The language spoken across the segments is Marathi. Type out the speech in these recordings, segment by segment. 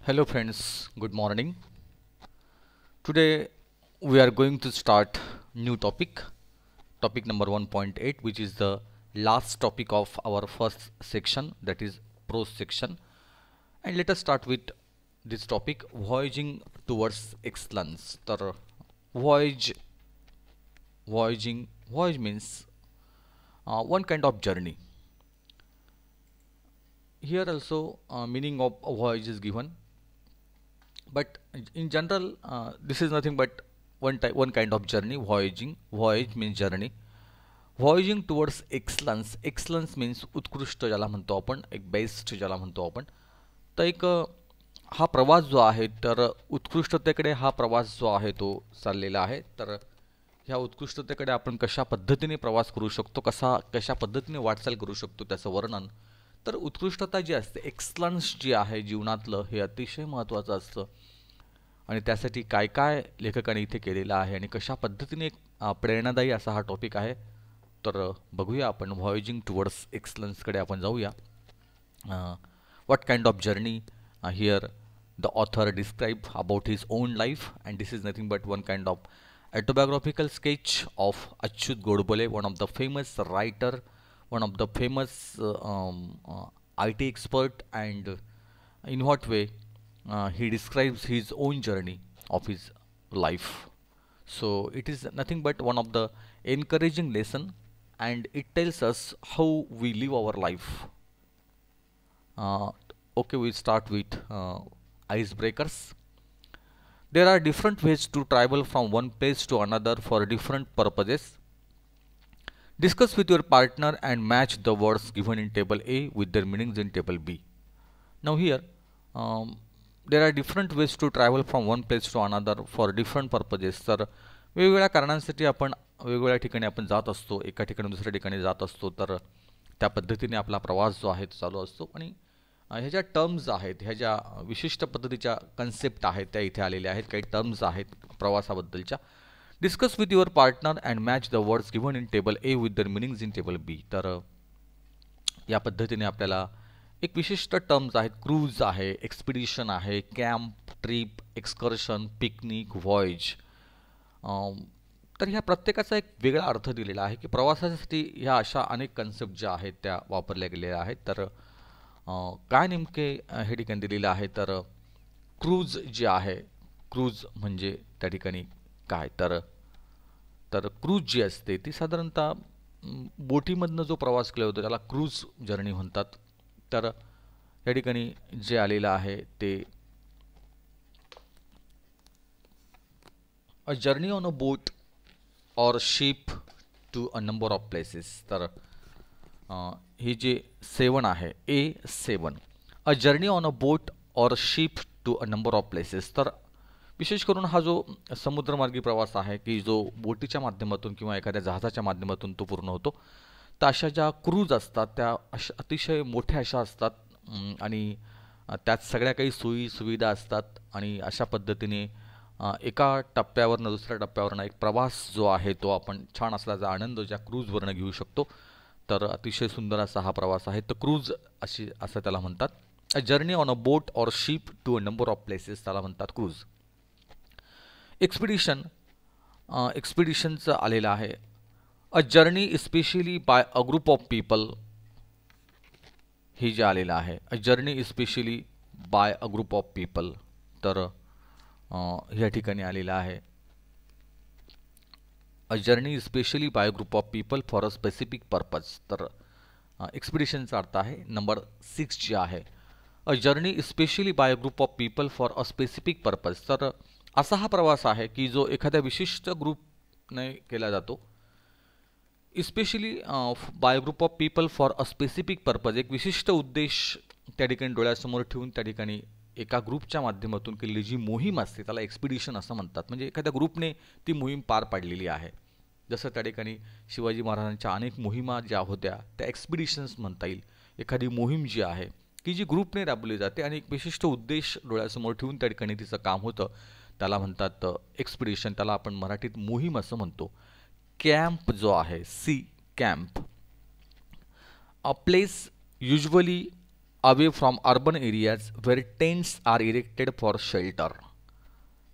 Hello friends, good morning. Today we are going to start new topic number 1.8, which is the last topic of our first section, that is prose section. And let us start with this topic, voyaging towards excellence. तर voyage voyage means one kind of journey. Here also meaning of voyage is given, but in general this is nothing but one kind of journey. Voyage means journey. Voyaging towards excellence means उत्कृष्ट ज्याला म्हणतो आपण, एक बेस्ट ज्याला म्हणतो आपण. तर एक हा प्रवास जो आहे तर उत्कृष्टतेकडे हा प्रवास जो आहे तो चाललेला आहे. तर ह्या उत्कृष्टतेकडे आपण कशा पद्धतीने प्रवास करू शकतो, कशा पद्धतीने वाटचाल करू शकतो त्याचं वर्णन. तर उत्कृष्टता जी असते, एक्सलन्स जी आहे जीवनातलं, हे अतिशय महत्त्वाचं असतं. आणि त्यासाठी काय काय लेखकाने इथे केलेलं आहे आणि कशा पद्धतीने एक प्रेरणादायी असा हा टॉपिक आहे. तर बघूया आपण व्हॉयजिंग टुवर्ड्स एक्सलन्सकडे आपण जाऊया. what kind of journey here the author describe about his own life, and this is nothing but one kind of autobiographical sketch of Achyut Godbole, one of the famous writer, one of the famous IT expert, and in what way he describes his own journey of his life. So it is nothing but one of the encouraging lesson, and it tells us how we live our life. Okay, we start with icebreakers. There are different ways to travel from one place to another for different purposes. Discuss with your partner and match the words given in table A with their meanings in table B. Now here, there are different ways to travel from one place to another for different purposes. तर वेगवेगळ्या कारणांसाठी आपण वेगवेगळ्या ठिकाणी आपण जात असतो, एका ठिकाणी दुसऱ्या ठिकाणी जात असतो. तर त्या पद्धतीने आपला प्रवास जो आहे तो चालू असतो. आणि ह्या ज्या टर्म्स आहेत, ह्या ज्या विशिष्ट पद्धतीच्या कन्सेप्ट आहेत त्या इथे आलेल्या आहेत. काही टर्म्स आहेत प्रवासाबद्दलच्या. Discuss with your partner and match the words given in table A with their meanings in table B. तर या पद्धतीने आपल्याला एक विशिष्ट टर्म्स आहेत. क्रूज आहे, एक्सपिडिशन आहे, कॅम्प, ट्रिप, एक्सकर्शन, पिकनिक, व्हॉयज. तर ह्या प्रत्येकाचा एक वेगळा अर्थ दिलेला आहे की प्रवासासाठी ह्या अशा अनेक कन्सेप्ट ज्या आहेत त्या वापरल्या गेलेल्या आहेत. तर काय नेमके हे ठिकाणी दिलेलं आहे, तर क्रूज जे आहे, क्रूज म्हणजे त्या ठिकाणी काय, तर क्रूज जी असते ती साधारणतः बोटीमधनं जो प्रवास केला होता त्याला क्रूज जर्नी म्हणतात. तर या ठिकाणी जे आलेलं आहे ते a journey on a boat or ship to a number of places. तर ही जे 7 आहे, A7, a journey on a boat or ship to a number of places. तर विशेष करून हा जो समुद्रमार्गी प्रवास आहे की जो बोटीच्या माध्यमातून किंवा एखाद्या जहाजाच्या माध्यमातून तो पूर्ण होतो. तर अशा ज्या क्रूज असतात त्या अतिशय मोठ्या अशा असतात आणि त्यात सगळ्या काही सोयी सुविधा असतात. आणि अशा पद्धतीने एका टप्प्यावरनं दुसऱ्या टप्प्यावरनं एक प्रवास जो आहे तो आपण छान असल्याचा आनंद ज्या क्रूजवरनं घेऊ शकतो. तर अतिशय सुंदर असा हा प्रवास आहे. तर क्रूज असं त्याला म्हणतात. A journey on a boat or ship to a number of places त्याला म्हणतात क्रूज. एक्सपिडिशनचं आलेलं आहे, a journey specially by a group of people. हे जे आलेलं आहे, a journey specially by a group of people. तर ह्या ठिकाणी आलेलं आहे, a journey specially by group of people for a specific purpose. तर एक्सपिडिशनचा अर्थ आहे नंबर 6 जे आहे, a journey specially by group of people for a specific purpose. तर असा हा प्रवास आहे की जो एखाद्या विशिष्ट ग्रुपने केला जातो. Especially bye group of people for a specific purpose, एक विशिष्ट उद्देश त्या ठिकाणी डोळ्यासमोर ठेवून त्या ठिकाणी एका ग्रुपच्या माध्यमातून केलेली जी मोहीम असते त्याला एक्सपिडिशन असं म्हणतात. म्हणजे एखाद्या ग्रुपने ती मोहीम पार पाडलेली आहे. जसं त्या ठिकाणी शिवाजी महाराजांच्या अनेक मोहिमा ज्या होत्या त्या एक्सपिडिशन्स म्हणता येईल. एखादी मोहीम जी आहे की जी ग्रुपने राबवली जाते आणि एक विशिष्ट उद्देश डोळ्यासमोर ठेवून त्या ठिकाणी तिचं काम होतं, त्याला म्हणतात एक्सपिडिशन. त्याला आपण मराठीत मोहीम असं म्हणतो. कॅम्प जो आहे, C camp, a place usually away from urban areas where tents are erected for shelter.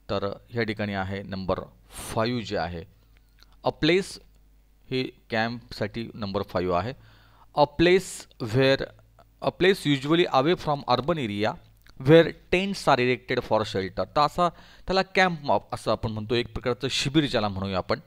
तर ह्या ठिकाणी आहे नंबर 5 जे आहे. अ प्लेस हे कॅम्पसाठी नंबर 5 आहे. A place usually away from urban area where tents are erected for shelter. तर असा त्याला कॅम्प असं आपण म्हणतो, एक प्रकारचं शिबिर ज्याला म्हणूया आपण.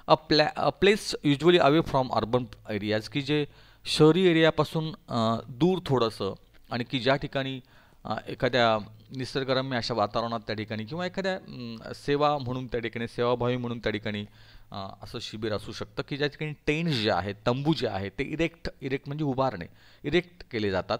अ place usually away from urban areas, की जे शहरी एरियापासून दूर थोडंसं, आणि की ज्या ठिकाणी एखाद्या निसर्गरम्य अशा वातावरणात त्या ठिकाणी किंवा एखाद्या सेवा म्हणून त्या ठिकाणी, सेवाभावी म्हणून त्या ठिकाणी असं शिबिर असू शकतं, की ज्या ठिकाणी टेंट्स जे आहेत, तंबू जे आहेत ते इरेक्ट म्हणजे उभारणे, इरेक्ट केले जातात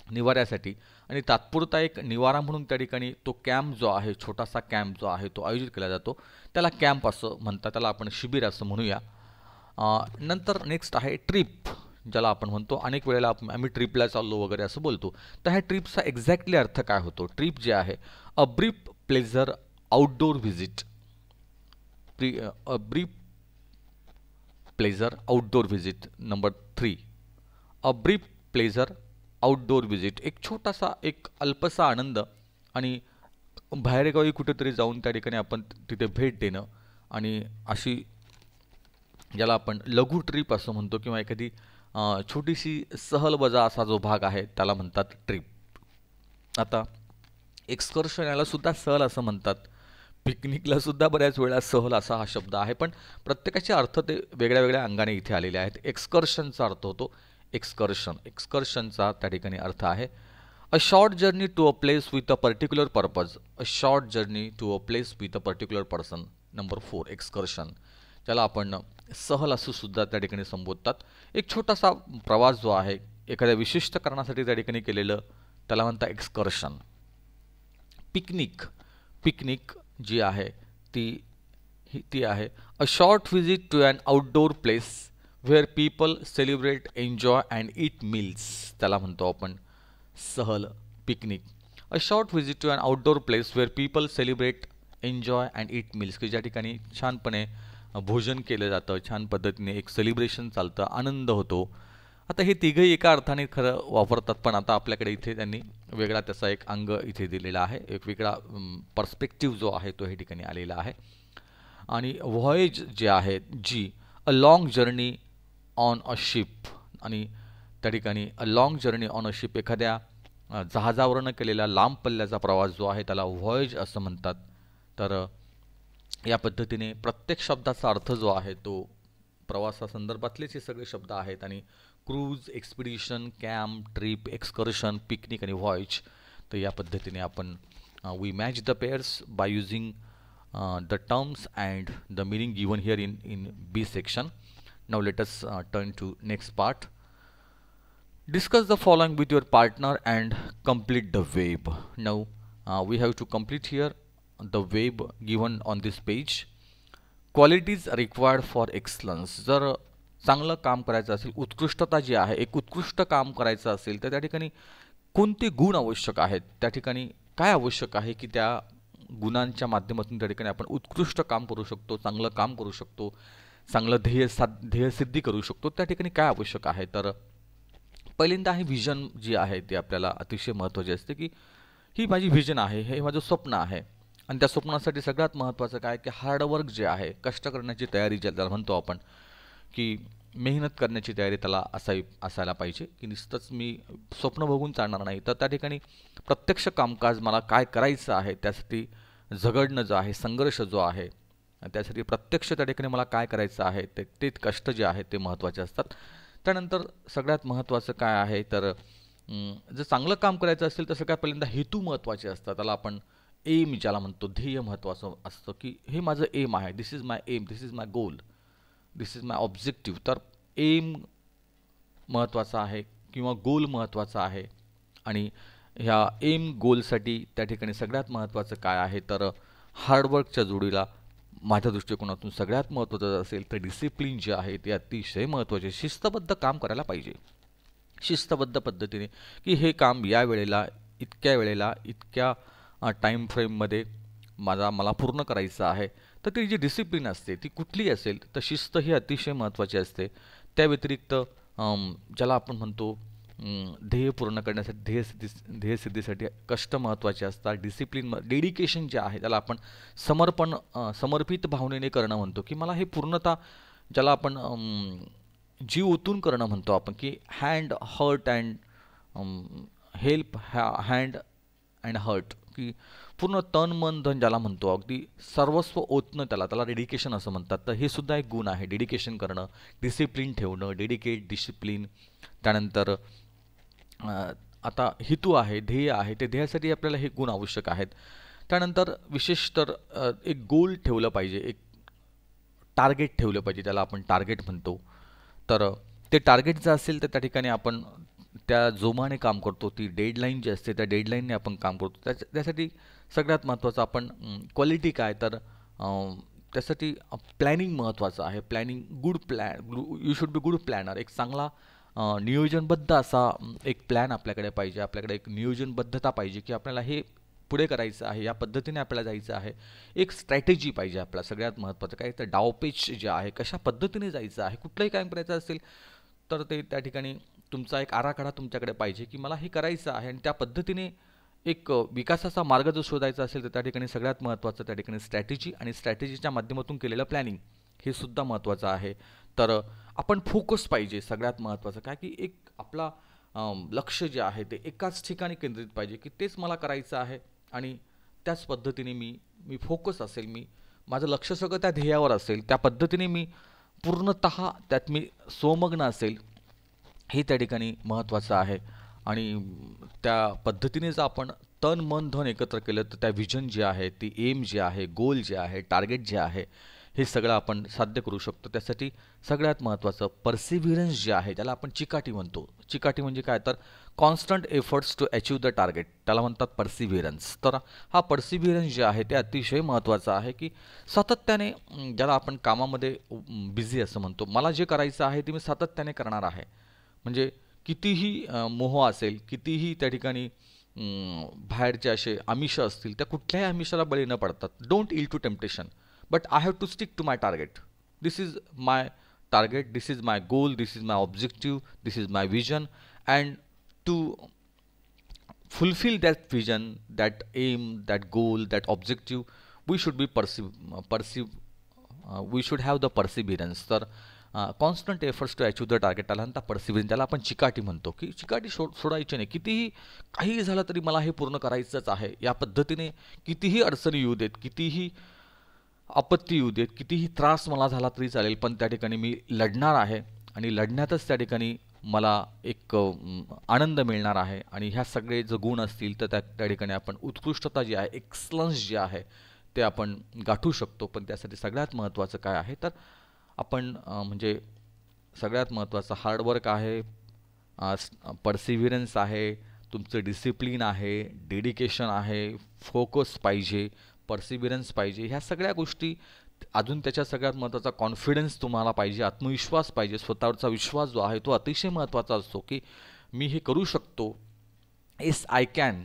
निवाऱ्यासाठी. आणि तात्पुरता एक निवारा म्हणून त्या ठिकाणी तो कॅम्प जो आहे, छोटासा कॅम्प जो आहे तो आयोजित केला जातो, त्याला कॅम्प असं म्हणतात, त्याला आपण शिबिर असं म्हणूया. नंतर नेक्स्ट आहे ट्रिप, ज्याला आपण म्हणतो अनेक वेळेला आम्ही ट्रिपला चाललो वगैरे असं बोलतो. तर ह्या ट्रिपचा एक्झॅक्टली अर्थ काय होतो? ट्रिप जे आहे, a brief pleasure outdoor visit. A brief pleasure outdoor visit. Number 3, a brief pleasure outdoor visit. एक छोटासा, एक अल्पसा आनंद आणि बाहेरगावी कुठेतरी जाऊन त्या ठिकाणी आपण तिथे भेट देणं, आणि अशी ज्याला आपण लघु ट्रिप असं म्हणतो, किंवा एखादी छोटीशी सहलवजा असा जो भाग आहे त्याला म्हणतात ट्रिप. आता एक्सकर्शन याला सुद्धा सहल असं म्हणतात, पिकनिकला सुद्धा बऱ्याच वेळा सहल असा हा शब्द आहे, पण प्रत्येकाचे अर्थ ते वेगळ्या वेगळ्या अंगाने इथे आलेले आहेत. एक्सकर्शनचा अर्थ होतो एक्सकर्शन. एक्सकर्शनचा त्या ठिकाणी अर्थ आहे a short journey to a place with a particular purpose. A short journey to a place with a particular person. Number 4, excursion, ज्याला आपण सहल असं सुद्धा त्या ठिकाणी संबोधतात. एक छोटासा प्रवास जो आहे एखाद्या विशिष्ट कारणासाठी त्या ठिकाणी केलेलं, त्याला म्हणतात एक्सकर्शन. पिकनिक, पिकनिक जी आहे ती आहे a short visit to an outdoor place where people celebrate, enjoy and eat meals. त्याला म्हणतो आपण सहल, picnic. A short visit to an outdoor place where people celebrate, enjoy and eat meals, की ज्या ठिकाणी छानपणे भोजन केलं जातं, छान पद्धतीने एक सेलिब्रेशन चालतं, आनंद होतो. आता हे तिघंही एका अर्थाने खरं वापरतात, पण आता आपल्याकडे इथे त्यांनी वेगळा त्याचा एक अंग इथे दिलेला आहे, एक वेगळा पर्स्पेक्टिव्ह जो आहे तो हे ठिकाणी आलेला आहे. आणि व्हॉयेज जे आहे, जी a long journey on a ship, आणि त्या ठिकाणी a long journey on a ship, एखाद्या जहाजावरनं केलेला लांब पल्ल्याचा प्रवास जो आहे त्याला व्हॉयेज असं म्हणतात. तर या पद्धतीने प्रत्येक शब्दाचा अर्थ जो आहे तो प्रवासासंदर्भातलेच हे सगळे शब्द आहेत. आणि cruise, expedition, camp, trip, excursion, picnic आणि व्हॉयज. तर या पद्धतीने आपण we match the pairs by using the terms and the meaning given here in B section. Now let us turn to next part. Discuss the following with your partner and complete the verb. Now we have to complete here the verb given on this page. Qualities required for excellence. जर चांगलं काम करायचं असेल, उत्कृष्टता जी आहे, एक उत्कृष्ट काम करायचं असेल तर त्या ठिकाणी कोणते गुण आवश्यक आहेत, त्या ठिकाणी काय आवश्यक आहे की त्या गुणांच्या माध्यमातून त्या ठिकाणी आपण उत्कृष्ट काम करू शकतो, चांगलं काम करू शकतो, चांगलं ध्येयसिद्धी करू शकतो. त्या ठिकाणी काय आवश्यक आहे? तर पहिल्यांदा आहे व्हिजन जी आहे ती आपल्याला अतिशय महत्त्वाची असते, की ही माझी व्हिजन आहे, हे माझं स्वप्न आहे. आणि त्या स्वप्नासाठी सगळ्यात महत्त्वाचं काय की हार्डवर्क जे आहे, कष्ट करण्याची तयारी ज्याला म्हणतो आपण, की मेहनत करण्याची तयारी त्याला असायला पाहिजे. की नुसतंच मी स्वप्न बघून चालणार नाही, तर त्या ठिकाणी प्रत्यक्ष कामकाज मला काय करायचं आहे त्यासाठी झगडणं जो आहे, संघर्ष जो आहे, त्यासाठी प्रत्यक्ष त्या ठिकाणी मला काय करायचं आहे ते कष्ट जे आहेत ते महत्त्वाचे असतात. त्यानंतर सगळ्यात महत्त्वाचं काय आहे तर जर चांगलं काम करायचं असेल तर सगळ्यात पहिल्यांदा हेतू महत्त्वाचे असतात. त्याला आपण एम ज्याला म्हणतो, ध्येय महत्त्वाचं असतं, की हे माझं एम आहे, this is my aim, this is my goal, this is my objective. तर एम महत्त्वाचा आहे किंवा गोल महत्त्वाचा आहे. आणि ह्या एम गोलसाठी त्या ठिकाणी सगळ्यात महत्त्वाचं काय आहे तर हार्डवर्कच्या जोडीला माझ्या दृष्टिकोनातून सगळ्यात महत्त्वाचं असेल तर डिसिप्लिन जे आहे ते अतिशय महत्त्वाचे. शिस्तबद्ध काम करायला पाहिजे, शिस्तबद्ध पद्धतीने, की हे काम या वेळेला, इतक्या वेळेला, इतक्या टाईम फ्रेममध्ये मला पूर्ण करायचं आहे. तर ती जी डिसिप्लिन असते ती कुठली असेल तर शिस्त ही अतिशय महत्त्वाची असते. त्या व्यतिरिक्त ज्याला आपण म्हणतो ध्येय पूर्ण करण्यासाठी ध्येयसिद्धीसाठी कष्ट महत्त्वाचे असतात. डिसिप्लिन डेडिकेशन जे आहे त्याला आपण समर्पित भावनेने करणं म्हणतो, की मला हे पूर्णतः ज्याला आपण जीव ओतून करणं म्हणतो आपण, की hand hurt and help hand and hurt, की पूर्ण तन मन धन ज्याला म्हणतो अगदी सर्वस्व ओतणं त्याला डेडिकेशन असं म्हणतात. तर हे सुद्धा एक गुण आहे, डेडिकेशन करणं, डिसिप्लिन ठेवणं, डिसिप्लिन. त्यानंतर आता हेतू आहे, ध्येय आहे, ते ध्येयासाठी आपल्याला हे गुण आवश्यक आहेत. त्यानंतर विशेष तर एक गोल ठेवलं पाहिजे, एक टार्गेट ठेवलं पाहिजे, त्याला आपण टार्गेट म्हणतो. तर ते टार्गेट जर असेल तर त्या ठिकाणी आपण त्या जोमाने काम करतो. ती डेडलाईन जी असते त्या डेडलाईनने आपण काम करतो. त्यासाठी सगळ्यात महत्त्वाचं आपण क्वालिटी काय तर त्यासाठी प्लॅनिंग महत्त्वाचं आहे. Planning you should be good planner. एक चांगला नियोजनबद्ध असा एक प्लॅन आपल्याकडे पाहिजे. आपल्याकडे एक नियोजनबद्धता पाहिजे, की आपल्याला हे पुढे करायचं आहे, या पद्धतीने आपल्याला जायचं आहे. एक स्ट्रॅटेजी पाहिजे आपल्याला. सगळ्यात महत्त्वाचं काय तर डावपेच जे आहे, कशा पद्धतीने जायचं आहे. कुठलंही काम करायचं असेल तर ते त्या ठिकाणी तुमचा एक आराखडा तुमच्याकडे पाहिजे, की मला हे करायचं आहे आणि त्या पद्धतीने एक विकासाचा मार्ग जर शोधायचा असेल तर त्या ठिकाणी सगळ्यात महत्त्वाचं त्या ठिकाणी स्ट्रॅटेजी आणि स्ट्रॅटेजीच्या माध्यमातून केलेलं प्लॅनिंग हे सुद्धा महत्त्वाचं आहे. तर आपण फोकस पाहिजे. सगळ्यात महत्त्वाचं काय की एक आपला लक्ष जे आहे ते एकाच ठिकाणी केंद्रित पाहिजे, की तेच मला करायचं आहे आणि त्याच पद्धतीने मी फोकस असेल, माझं लक्ष सगळं त्या ध्येयावर असेल, त्या पद्धतीने मी पूर्णतः त्यात मी स्वमग्न असेल, हे त्या ठिकाणी महत्त्वाचं आहे. आणि त्या पद्धतीने जर आपण तन मन धन एकत्र केलं तर त्या विजन जे आहे, ती एम जे आहे, गोल जे आहे, टार्गेट जे आहे, हे सगळं आपण साध्य करू शकतो. त्यासाठी सगळ्यात महत्त्वाचं परसिव्हिरन्स जे आहे, त्याला आपण चिकाटी म्हणतो. चिकाटी म्हणजे काय तर constant efforts to achieve the target, त्याला म्हणतात परसिव्हिरन्स. तर हा परसिव्हिरन्स जे आहे ते अतिशय महत्त्वाचं आहे, की सातत्याने ज्याला आपण कामामध्ये बिझी असं म्हणतो, मला जे करायचं आहे ते मी सातत्याने करणार आहे. म्हणजे कितीही मोह असेल, कितीही त्या ठिकाणी बाहेरचे असे आमिष असतील, त्या कुठल्याही आमिषाला बळी न पडतात. Don't yield to temptation, but I have to stick to my target. This is my target, this is my goal, this is my objective, this is my vision. And to fulfill that vision, that aim, that goal, that objective, we should be we should have the perseverance. तर constant efforts to achieve the target, त्याला म्हणता परसिव्हरन्स, त्याला आपण चिकाटी म्हणतो. की चिकाटी सोडायची नाही. काहीही झालं तरी मला हे पूर्ण करायचंच आहे. या पद्धतीने कितीही अडचणी येऊ देत, कितीही आपत्ती येऊ देत, कितीही त्रास मला झाला तरी चालेल, पण त्या ठिकाणी मी लढणार आहे आणि लढण्यातच त्या ठिकाणी मला एक आनंद मिळणार आहे. आणि ह्या सगळे जर गुण असतील तर त्या ठिकाणी आपण उत्कृष्टता जी आहे, एक्सलन्स जे आहे ते आपण गाठू शकतो. पण त्यासाठी सगळ्यात महत्त्वाचं काय आहे तर आपण म्हणजे सगळ्यात महत्त्वाचं हार्डवर्क आहे, परसिव्हिरन्स आहे, तुमचं डिसिप्लिन आहे, डेडिकेशन आहे, फोकस पाहिजे, परसिव्हिरन्स पाहिजे. ह्या सगळ्या गोष्टी, अजून त्याच्यात सगळ्यात महत्त्वाचा कॉन्फिडन्स तुम्हाला पाहिजे, आत्मविश्वास पाहिजे. स्वतःवरचा विश्वास जो आहे तो अतिशय महत्त्वाचा असतो, की मी हे करू शकतो. येस आय कॅन,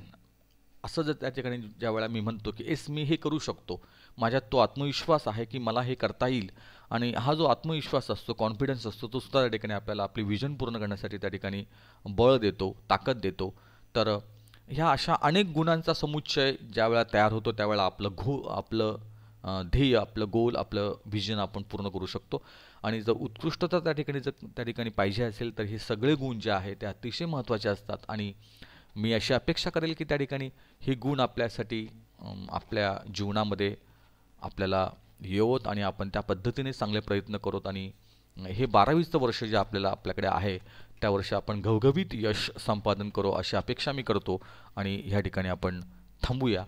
असं जर त्या ठिकाणी ज्या वेळेला मी म्हणतो की येस मी हे करू शकतो, माझ्यात तो आत्मविश्वास आहे की मला हे करता येईल. आणि हा जो आत्मविश्वास असतो, कॉन्फिडन्स असतो, तो सुद्धा त्या ठिकाणी आपल्याला आपली विजन पूर्ण करण्यासाठी त्या ठिकाणी बळ देतो, ताकद देतो. तर ह्या अशा अनेक गुणांचा समुच्चय ज्या वेळा तयार होतो त्यावेळेला आपलं ध्येय, आपलं गोल, आपलं विजन आपण पूर्ण करू शकतो. आणि जर उत्कृष्टता त्या ठिकाणी पाहिजे असेल तर हे सगळे गुण जे आहे ते अतिशय महत्त्वाचे असतात. आणि मी अशी अपेक्षा करेल की त्या ठिकाणी हे गुण आपल्यासाठी आपल्या जीवनामध्ये आपल्याला येवोत आणि आपण त्या पद्धतीने चांगले प्रयत्न करोत. आणि हे 12वीचं वर्ष जे आपल्याकडे आहे त्या वर्षी आपण घवघवीत यश संपादन करू अशी अपेक्षा मी करतो. आणि ह्या ठिकाणी आपण थांबूया.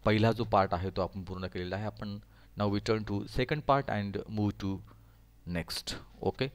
पहिला जो पार्ट आहे तो आपण पूर्ण केलेला आहे. आपण now we turn to second part and move to next. Okay.